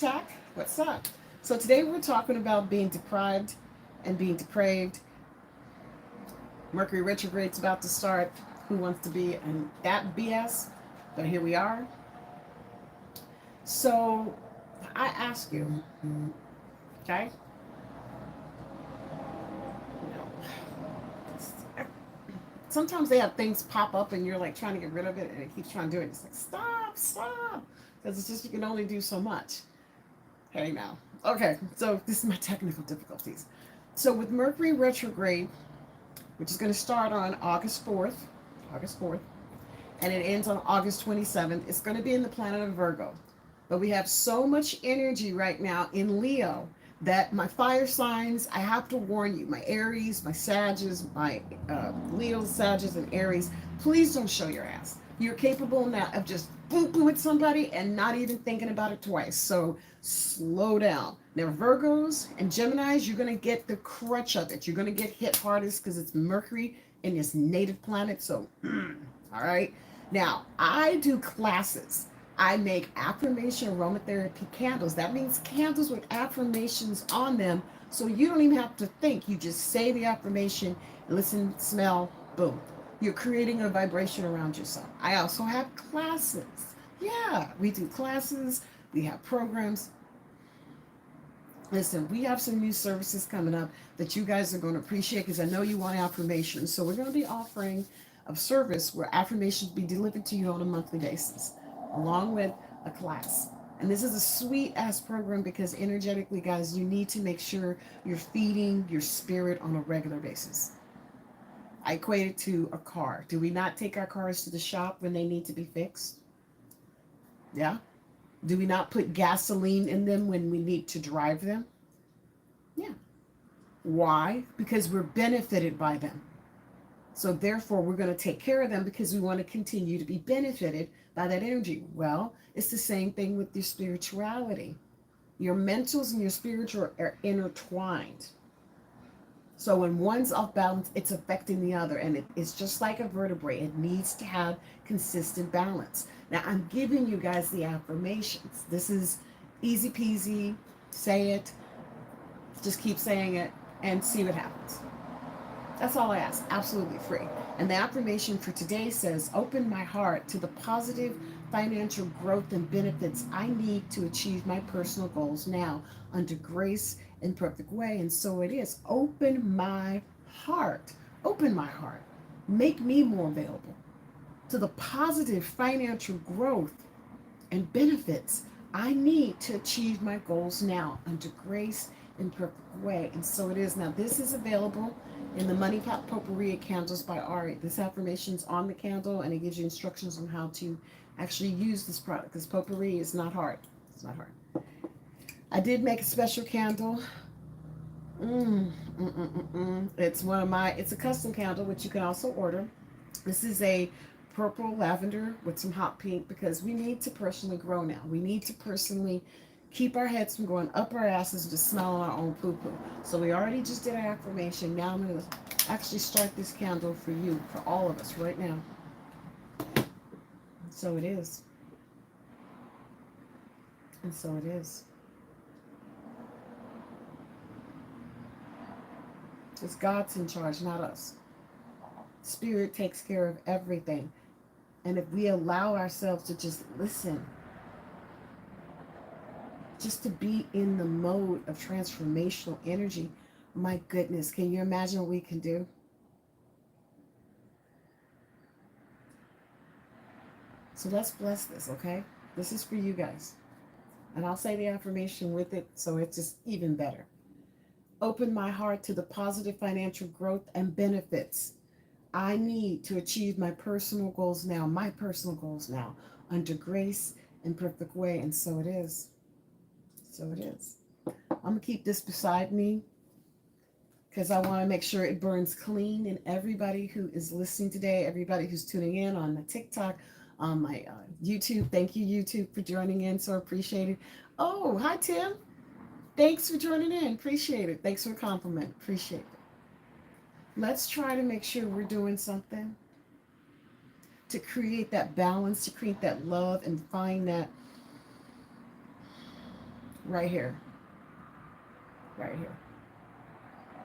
Talk. What's up? So today we're talking about being deprived and being depraved. Mercury retrograde's about to start. Who wants to be in that BS? But here we are. So I ask you, okay? Sometimes they have things pop up and you're like trying to get rid of it and it keeps trying to do it. It's like, stop, stop. Because it's just you can only do so much. Hey now. Okay, so this is my technical difficulties. So with Mercury retrograde, which is going to start on August 4th, and it ends on August 27th. It's going to be in the planet of Virgo. But we have so much energy right now in Leo that my fire signs, I have to warn you, my Aries, my Sagittarius, my Leo, Sagittarius, and Aries, please don't show your ass. You're capable now of just boom, boom with somebody and not even thinking about it twice. So slow down. Now, Virgos and Geminis, you're going to get the crutch of it. You're going to get hit hardest because it's Mercury in its native planet. So, all right. Now, I do classes. I make affirmation aromatherapy candles. That means candles with affirmations on them. So you don't even have to think. You just say the affirmation, listen, smell, boom. You're creating a vibration around yourself. I also have classes. Yeah, we do classes. We have programs. Listen, we have some new services coming up that you guys are going to appreciate because I know you want affirmations. So we're going to be offering a service where affirmations be delivered to you on a monthly basis, along with a class. And this is a sweet ass program because energetically, guys, you need to make sure you're feeding your spirit on a regular basis. I equate it to a car. Do we not take our cars to the shop when they need to be fixed? Yeah. Do we not put gasoline in them when we need to drive them? Yeah. Why? Because we're benefited by them. So therefore, we're going to take care of them because we want to continue to be benefited by that energy. Well, it's the same thing with your spirituality. Your mentals and your spiritual are intertwined. So when one's off balance, it's affecting the other. And it's just like a vertebrae. It needs to have consistent balance. Now, I'm giving you guys the affirmations. This is easy peasy. Say it. Just keep saying it and see what happens. That's all I ask. Absolutely free. And the affirmation for today says, open my heart to the positive financial growth and benefits I need to achieve my personal goals now under grace and perfect way. And so it is. Open my heart. Open my heart. Make me more available to the positive financial growth and benefits I need to achieve my goals now under grace and perfect way. And so it is. Now, this is available in the Money Pot Potpourri Candles by Ari. This affirmation is on the candle and it gives you instructions on how to actually use this product because potpourri is not hard. It's not hard. I did make a special candle. It's one of my, it's a custom candle, which you can also order. This is a purple lavender with some hot pink because we need to personally grow now. We need to personally keep our heads from going up our asses and just smelling our own poo-poo. So we already just did our affirmation. Now I'm going to actually start this candle for you, for all of us right now. So it is. And so it is. It's God's in charge, not us. Spirit takes care of everything. And if we allow ourselves to just listen, just to be in the mode of transformational energy, my goodness, can you imagine what we can do? So let's bless this, okay? This is for you guys. And I'll say the affirmation with it so it's just even better. Open my heart to the positive financial growth and benefits I need to achieve my personal goals now, under grace and perfect way. And so it is. So it is. I'm going to keep this beside me because I want to make sure it burns clean. And everybody who is listening today, everybody who's tuning in on my TikTok, on my YouTube, thank you, YouTube, for joining in. So appreciate it. Oh, hi, Tim. Thanks for joining in. Appreciate it. Thanks for the compliment. Appreciate it. Let's try to make sure we're doing something to create that balance, to create that love, and find that right here, right here.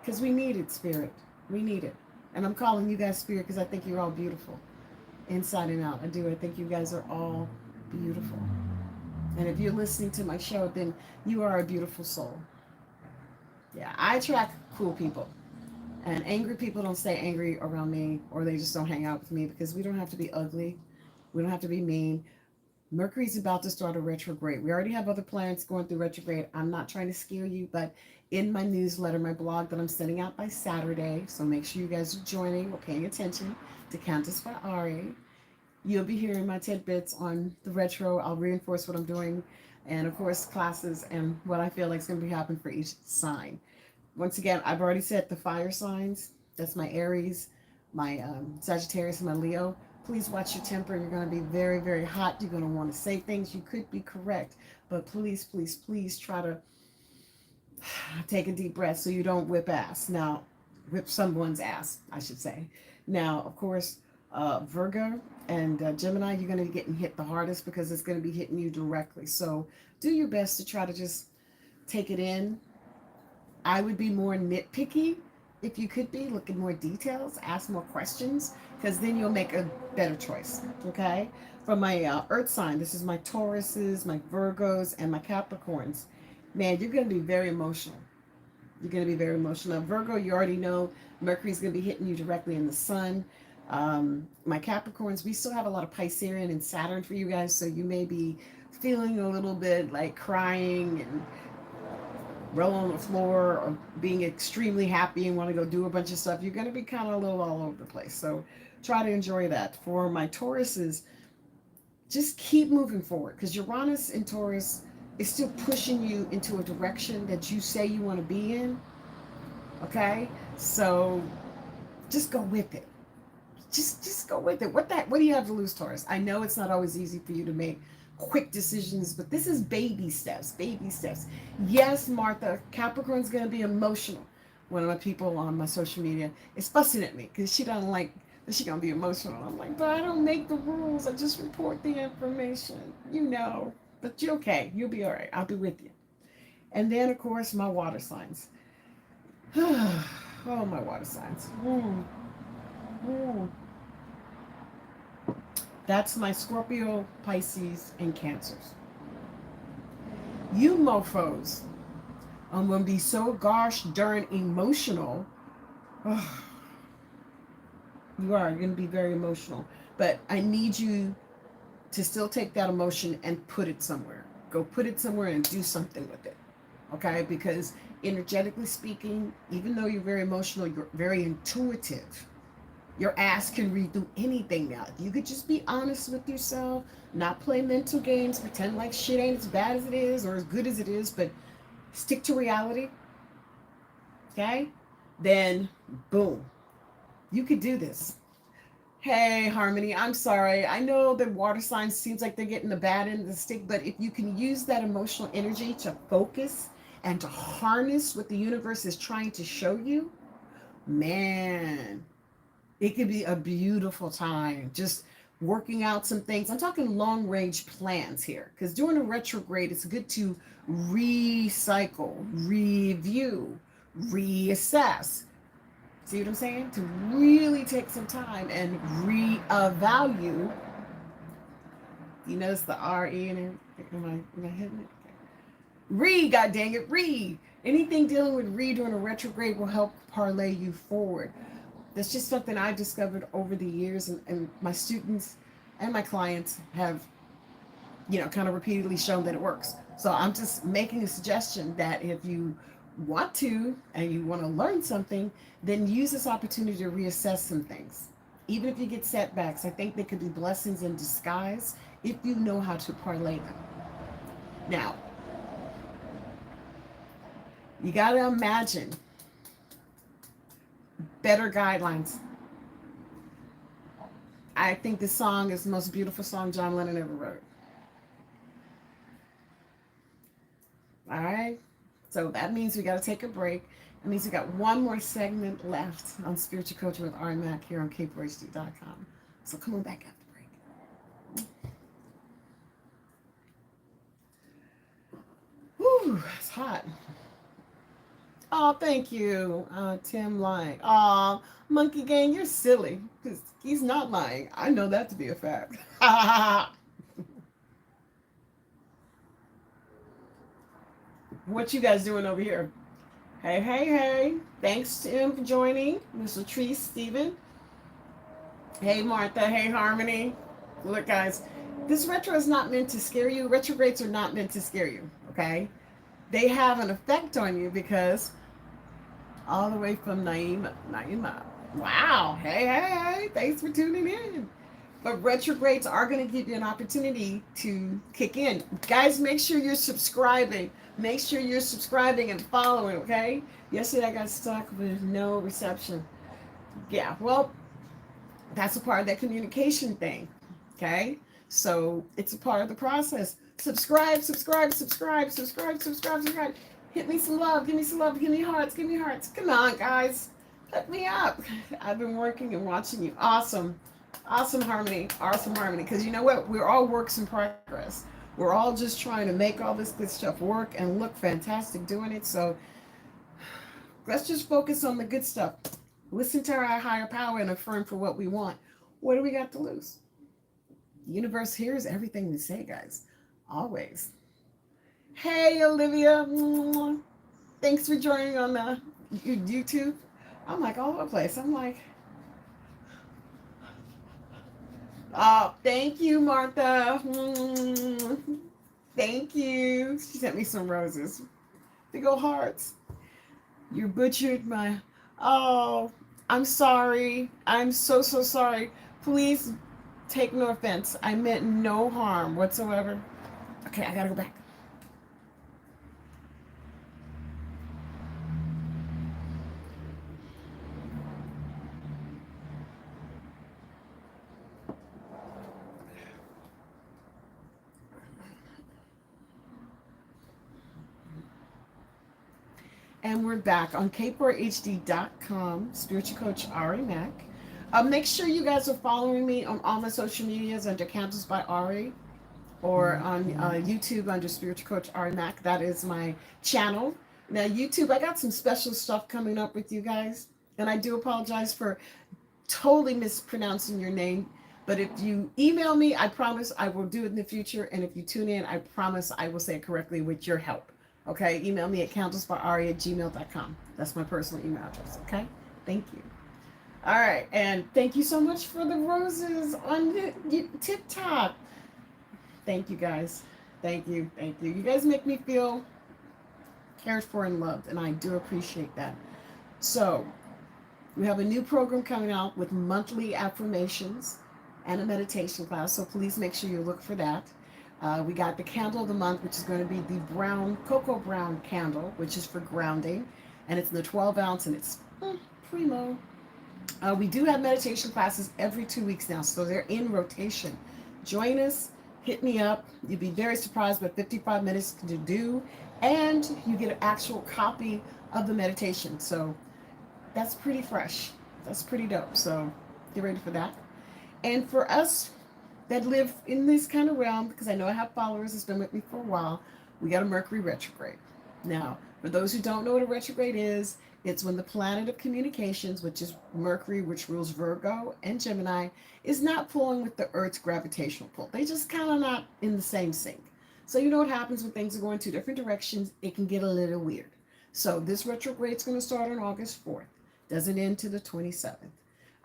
Because we need it, Spirit. We need it. And I'm calling you guys Spirit because I think you're all beautiful, inside and out. I do. I think you guys are all beautiful. And if you're listening to my show, then you are a beautiful soul. Yeah, I attract cool people. And angry people don't stay angry around me, or they just don't hang out with me, because we don't have to be ugly. We don't have to be mean. Mercury's about to start a retrograde. We already have other planets going through retrograde. I'm not trying to scare you, but in my newsletter, my blog that I'm sending out by Saturday, so make sure you guys are joining or paying attention to Countess by Ari. You'll be hearing my tidbits on the retro. I'll reinforce what I'm doing, and of course, classes and what I feel like is going to be happening for each sign. Once again, I've already said the fire signs. That's my Aries, my Sagittarius, and my Leo. Please watch your temper. You're going to be very, very hot. You're going to want to say things. You could be correct, but please, please, please try to take a deep breath so you don't whip ass. Now, whip someone's ass, I should say. Now, of course, Virgo and Gemini, you're going to be getting hit the hardest because it's going to be hitting you directly. So do your best to try to just take it in. I would be more nitpicky if you could be. Look at more details, ask more questions, because then you'll make a better choice. Okay? From my earth sign, this is my Tauruses, my Virgos, and my Capricorns. Man, you're going to be very emotional. You're going to be very emotional. Now, Virgo, you already know Mercury's going to be hitting you directly in the sun. My Capricorns, we still have a lot of Piscean and Saturn for you guys, so you may be feeling a little bit like crying and rolling on the floor, or being extremely happy and want to go do a bunch of stuff. You're going to be kind of a little all over the place, so try to enjoy that. For my Tauruses, just keep moving forward, because Uranus in Taurus is still pushing you into a direction that you say you want to be in. Okay, so just go with it. Just go with it. What do you have to lose, Taurus? I know it's not always easy for you to make quick decisions, but this is baby steps. Baby steps. Yes, Martha, Capricorn's going to be emotional. One of my people on my social media is fussing at me because she doesn't like that she's going to be emotional. I'm like, but I don't make the rules. I just report the information, you know. But you're okay. You'll be all right. I'll be with you. And then, of course, my water signs. Oh, my water signs. That's my Scorpio, Pisces, and Cancers. You mofos, I'm going to be so gosh darn emotional. Oh, you are going to be very emotional. But I need you to still take that emotion and put it somewhere. Go put it somewhere and do something with it. Okay? Because energetically speaking, even though you're very emotional, you're very intuitive. Your ass can read through anything now. If you could just be honest with yourself, not play mental games, pretend like shit ain't as bad as it is or as good as it is, but stick to reality, okay? Then, boom, you could do this. Hey, Harmony, I'm sorry. I know that water signs seems like they're getting the bad end of the stick, but if you can use that emotional energy to focus and to harness what the universe is trying to show you, man, it could be a beautiful time. Just working out some things. I'm talking long range plans here, because during a retrograde, it's good to recycle, review, reassess. See what I'm saying? To really take some time and reevaluate. You notice the R-E in it? Am I hitting it? Re, god dang it, re. Anything dealing with re during a retrograde will help parlay you forward. That's just something I've discovered over the years, and my students and my clients have, kind of repeatedly shown that it works. So I'm just making a suggestion that if you want to and you want to learn something, then use this opportunity to reassess some things. Even if you get setbacks, I think they could be blessings in disguise if you know how to parlay them. Now, you got to imagine better guidelines. I think this song is the most beautiful song John Lennon ever wrote. All right? So that means we got to take a break. It means we got one more segment left on Spiritual Coaching with Ari Mac here on K4HD.com. So come on back after the break. Whew. Whew, it's hot. Oh, thank you, Tim lying. Oh, Monkey Gang, you're silly. Because he's not lying. I know that to be a fact. What you guys doing over here? Hey, hey, hey. Thanks, Tim, for joining. Miss Latrice, Steven. Hey, Martha. Hey, Harmony. Look, guys, this retro is not meant to scare you. Retrogrades are not meant to scare you, okay? They have an effect on you because all the way from Naima. Wow. Hey, hey, hey. Thanks for tuning in. But retrogrades are going to give you an opportunity to kick in. Guys, make sure you're subscribing. Make sure you're subscribing and following, okay? Yesterday I got stuck with no reception. Yeah, well, that's a part of that communication thing, okay? So it's a part of the process. Subscribe, subscribe, subscribe, subscribe, subscribe, subscribe. Hit me some love, give me some love, give me hearts, give me hearts. Come on, guys. Hook me up. I've been working and watching you. Awesome. Awesome harmony. Awesome harmony. Because you know what? We're all works in progress. We're all just trying to make all this good stuff work and look fantastic doing it. So let's just focus on the good stuff. Listen to our higher power and affirm for what we want. What do we got to lose? The universe hears everything we say, guys. Always. Hey, Olivia. Thanks for joining on the YouTube. I'm like all over the place. I'm like, oh, thank you, Martha. Thank you. She sent me some roses. Big old hearts. You butchered my. Oh, I'm sorry. I'm so, so sorry. Please take no offense. I meant no harm whatsoever. Okay, I gotta go back. And we're back on k4hd.com, spiritual coach Ari Mac. Make sure you guys are following me on all my social medias under Candles by Ari or on YouTube under spiritual coach Ari Mac. That is my channel. Now, YouTube, I got some special stuff coming up with you guys. And I do apologize for totally mispronouncing your name. But if you email me, I promise I will do it in the future. And if you tune in, I promise I will say it correctly with your help. Okay, email me at candlesbyari@gmail.com. That's my personal email address. Okay, thank you. All right, and thank you so much for the roses on the TikTok. Thank you, guys. Thank you, thank you. You guys make me feel cared for and loved, and I do appreciate that. So, we have a new program coming out with monthly affirmations and a meditation class, so please make sure you look for that. We got the candle of the month, which is going to be the cocoa brown candle, which is for grounding, and it's in the 12 ounce, and it's primo. We do have meditation classes every 2 weeks now, so they're in rotation. Join us, hit me up. You'd be very surprised what 55 minutes to do, and you get an actual copy of the meditation. So that's pretty fresh. That's pretty dope. So get ready for that. And for us that live in this kind of realm, because I know I have followers that's been with me for a while, we got a Mercury retrograde. Now, for those who don't know what a retrograde is, it's when the planet of communications, which is Mercury, which rules Virgo and Gemini, is not pulling with the Earth's gravitational pull. They just kind of not in the same sync. So you know what happens when things are going two different directions? It can get a little weird. So this retrograde is going to start on August 4th. Doesn't end to the 27th.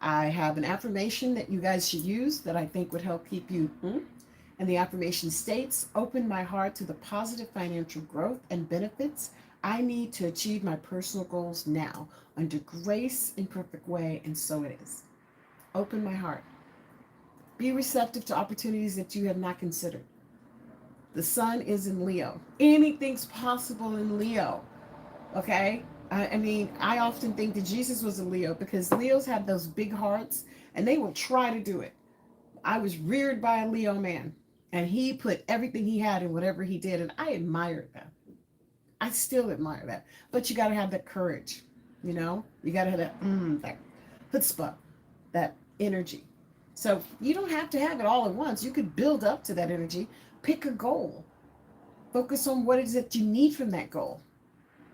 I have an affirmation that you guys should use that I think would help keep you. And the affirmation states, open my heart to the positive financial growth and benefits I need to achieve my personal goals now, under grace in perfect way, and so it is. Open my heart. Be receptive to opportunities that you have not considered. The sun is in Leo. Anything's possible in Leo. Okay? I mean, I often think that Jesus was a Leo because Leos have those big hearts and they will try to do it. I was reared by a Leo man and he put everything he had in whatever he did, and I admired that. I still admire that. But you got to have that courage, you know? You got to have that chutzpah, that energy. So you don't have to have it all at once. You could build up to that energy. Pick a goal. Focus on what it is that you need from that goal.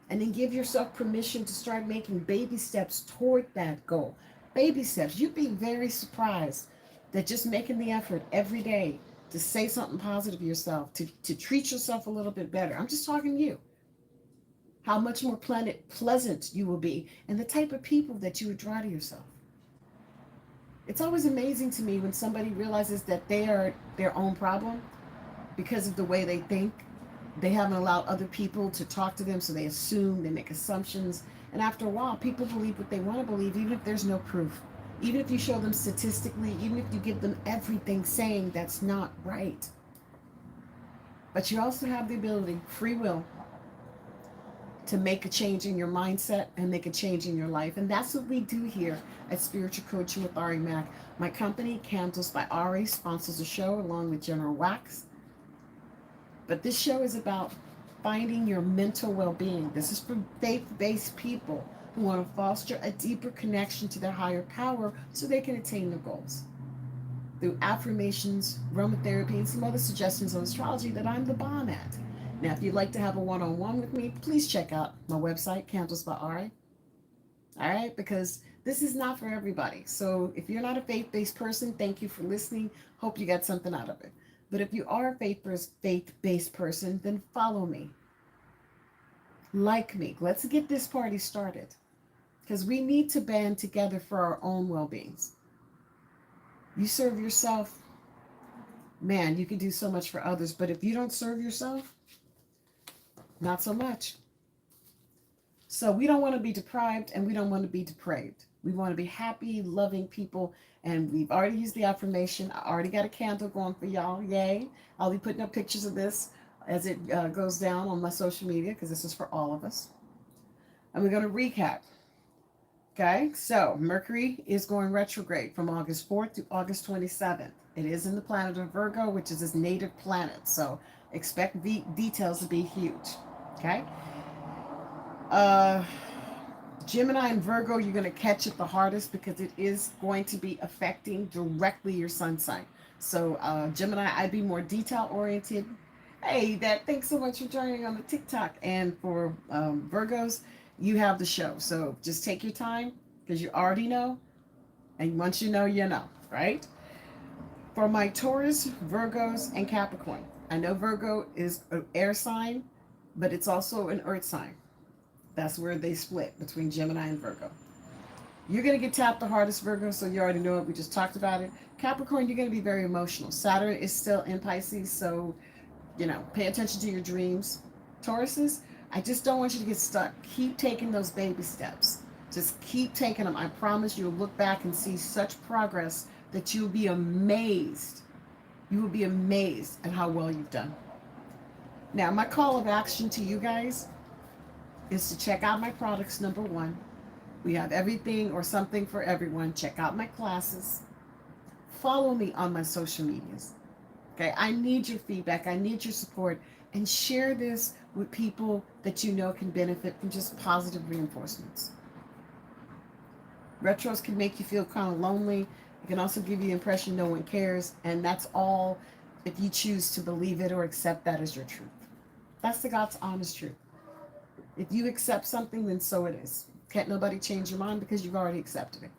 And then give yourself permission to start making baby steps toward that goal. Baby steps. You'd be very surprised that just making the effort every day to say something positive to yourself, to treat yourself a little bit better. I'm just talking to you. How much more pleasant you will be and the type of people that you would draw to yourself. It's always amazing to me when somebody realizes that they are their own problem because of the way they think. They haven't allowed other people to talk to them, so they assume, they make assumptions. And after a while, people believe what they want to believe, even if there's no proof. Even if you show them statistically, even if you give them everything saying that's not right. But you also have the ability, free will, to make a change in your mindset and make a change in your life. And that's what we do here at Spiritual Coaching with Ari Mac. My company, Candles by Ari, sponsors the show along with General Wax. But this show is about finding your mental well-being. This is for faith-based people who want to foster a deeper connection to their higher power so they can attain their goals. Through affirmations, aromatherapy, and some other suggestions on astrology that I'm the bomb at. Now, if you'd like to have a one-on-one with me, please check out my website, Candles by Ari. All right? Because this is not for everybody. So if you're not a faith-based person, thank you for listening. Hope you got something out of it. But if you are a faith-based person, then follow me. Like me. Let's get this party started. Because we need to band together for our own well-beings. You serve yourself, man, you can do so much for others. But if you don't serve yourself, not so much. So we don't want to be deprived and we don't want to be depraved. We want to be happy, loving people. And we've already used the affirmation. I already got a candle going for y'all. Yay. I'll be putting up pictures of this as it goes down on my social media because this is for all of us. And we're going to recap. Okay, so Mercury is going retrograde from August 4th to August 27th. It is in the planet of Virgo, which is his native planet. So expect the details to be huge. Okay. Gemini and Virgo, you're going to catch it the hardest because it is going to be affecting directly your sun sign. So Gemini, I'd be more detail oriented. Hey, thanks so much for joining on the TikTok. And for Virgos, you have the show. So just take your time because you already know. And once you know, you know, right? For my Taurus, Virgos, and Capricorn. I know Virgo is an air sign, but it's also an earth sign. That's where they split between Gemini and Virgo. You're going to get tapped the hardest, Virgo, so you already know it. We just talked about it. Capricorn, you're going to be very emotional. Saturn is still in Pisces, so, pay attention to your dreams. Tauruses, I just don't want you to get stuck. Keep taking those baby steps. Just keep taking them. I promise you'll look back and see such progress that you'll be amazed. You will be amazed at how well you've done. Now, my call of action to you guys is to check out my products, number one. We have everything or something for everyone. Check out my classes. Follow me on my social medias. Okay, I need your feedback. I need your support. And share this with people that you know can benefit from just positive reinforcements. Retros can make you feel kind of lonely. It can also give you the impression no one cares. And that's all if you choose to believe it or accept that as your truth. That's the God's honest truth. If you accept something, then so it is. Can't nobody change your mind because you've already accepted it.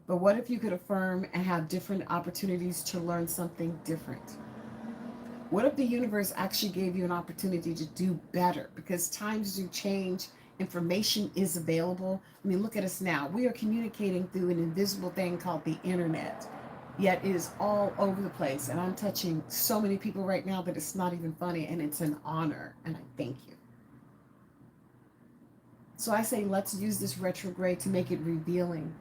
But what if you could affirm and have different opportunities to learn something different? What if the universe actually gave you an opportunity to do better? Because times do change. Information is available. I mean, look at us now. We are communicating through an invisible thing called the internet. Yet it is all over the place. And I'm touching so many people right now that it's not even funny. And it's an honor. And I thank you. So I say, let's use this retrograde to make it revealing.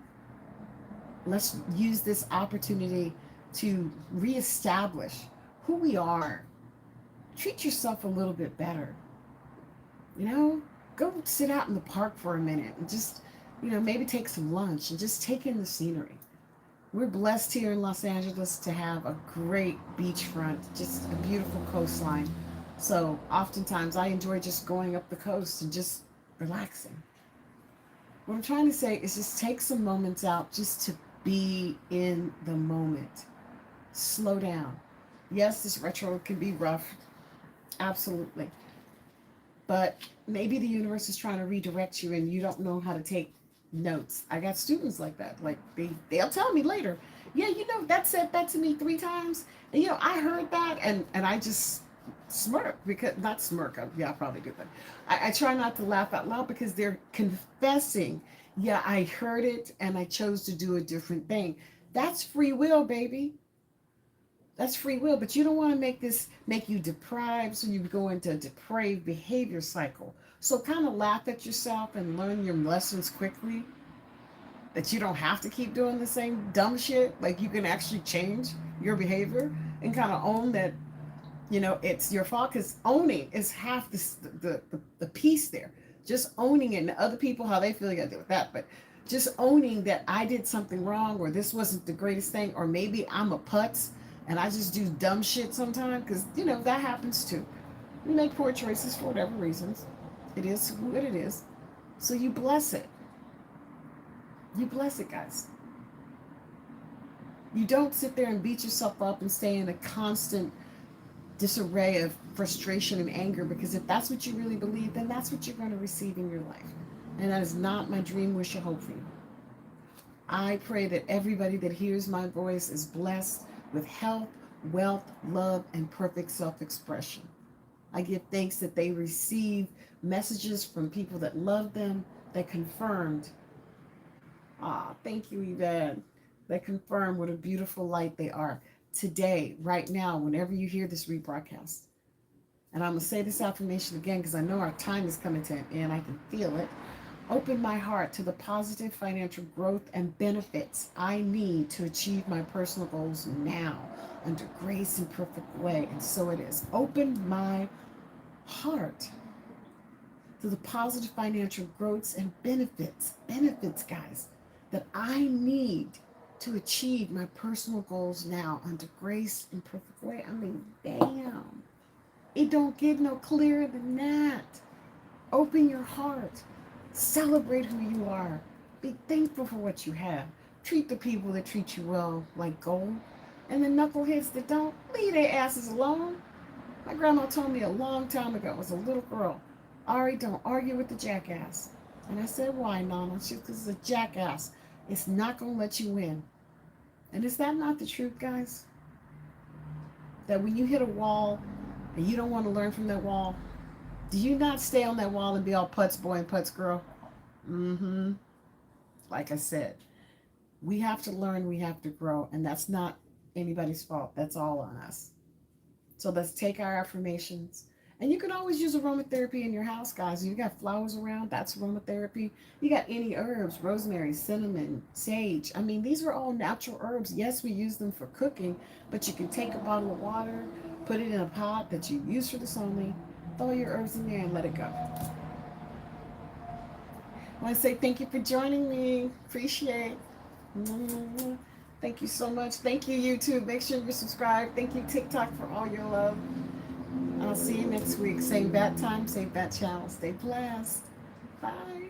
Let's use this opportunity to reestablish who we are. Treat yourself a little bit better. Go sit out in the park for a minute and just, maybe take some lunch and just take in the scenery. We're blessed here in Los Angeles to have a great beachfront, just a beautiful coastline. So oftentimes I enjoy just going up the coast and just relaxing. What I'm trying to say is just take some moments out just to be in the moment. Slow down. Yes, this retro can be rough. Absolutely. But maybe the universe is trying to redirect you and you don't know how to take notes. I got students like that. Like they'll tell me later, yeah, that said that to me 3 times. And I heard that and I just smirk because not smirk. Yeah, I probably do, but I try not to laugh out loud because they're confessing. Yeah, I heard it and I chose to do a different thing. That's free will, baby. That's free will, but you don't want to make you deprived, so you go into a depraved behavior cycle. So kind of laugh at yourself and learn your lessons quickly. That you don't have to keep doing the same dumb shit. Like you can actually change your behavior and kind of own that. It's your fault because owning is half the piece there. Just owning it, and other people how they feel, you got to deal with that. But just owning that I did something wrong, or this wasn't the greatest thing, or maybe I'm a putz and I just do dumb shit sometimes because that happens too. We make poor choices for whatever reasons. It is what it is. So you bless it. You bless it, guys. You don't sit there and beat yourself up and stay in a constant disarray of frustration and anger, because if that's what you really believe, then that's what you're going to receive in your life. And that is not my dream, wish, or hope for you. I pray that everybody that hears my voice is blessed with health, wealth, love, and perfect self-expression. I give thanks that they receive messages from people that love them, that confirmed, thank you, Yvette, that confirm what a beautiful light they are today, right now, whenever you hear this rebroadcast. And I'm going to say this affirmation again because I know our time is coming to an end. I can feel it. Open my heart to the positive financial growth and benefits I need to achieve my personal goals now under grace and perfect way. And so it is. Open my heart to the positive financial growths and benefits, guys, that I need to achieve my personal goals now under grace and perfect way. I mean, damn. It don't get no clearer than that. Open your heart. Celebrate who you are. Be thankful for what you have. Treat the people that treat you well like gold. And the knuckleheads that don't, leave their asses alone. My grandma told me a long time ago, I was a little girl, Ari, don't argue with the jackass. And I said, why, Nana? She said, because it's a jackass. It's not going to let you win. And is that not the truth, guys? That when you hit a wall and you don't want to learn from that wall, do you not stay on that wall and be all putz boy and putz girl? Mm-hmm. Like I said, we have to learn, we have to grow, and that's not anybody's fault. That's all on us. So let's take our affirmations. And you can always use aromatherapy in your house, guys. You got flowers around, that's aromatherapy. You got any herbs, rosemary, cinnamon, sage. I mean, these are all natural herbs. Yes, we use them for cooking, but you can take a bottle of water, put it in a pot that you use for this only, throw your herbs in there and let it go. I want to say thank you for joining me. Appreciate it. Thank you so much. Thank you, YouTube. Make sure you're subscribed. Thank you, TikTok, for all your love. I'll see you next week. Same bat time, same bat channel. Stay blessed. Bye.